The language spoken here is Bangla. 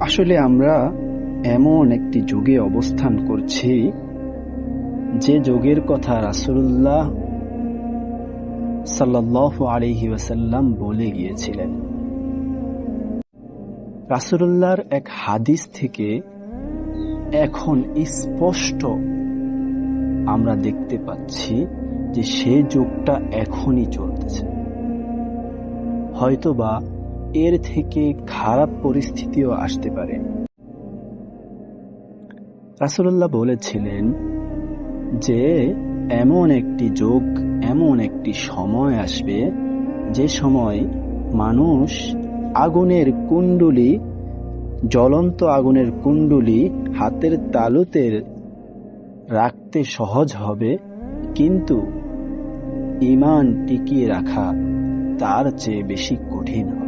আসলে আমরা এমন একটি যুগে অবস্থান করছি, যে যুগের কথা রাসূলুল্লাহ সাল্লাল্লাহু আলাইহি ওয়াসাল্লাম বলে গিয়েছিলেন। রাসূলুল্লাহর এক হাদিস থেকে এখন স্পষ্ট আমরা দেখতে পাচ্ছি যে সে যুগটা এখনই চলতেছে। হয়তোবা এর থেকে খারাপ পরিস্থিতিও আসতে পারে। রাসূলুল্লাহ বলেছিলেন যে এমন একটি যুগ, এমন একটি সময় আসবে, যে সময় মানুষ আগুনের কুণ্ডুলি, জ্বলন্ত আগুনের কুণ্ডুলি হাতের তালুতে রাখতে সহজ হবে, কিন্তু ঈমান টিকিয়ে রাখা তার চেয়ে বেশি কঠিন হবে।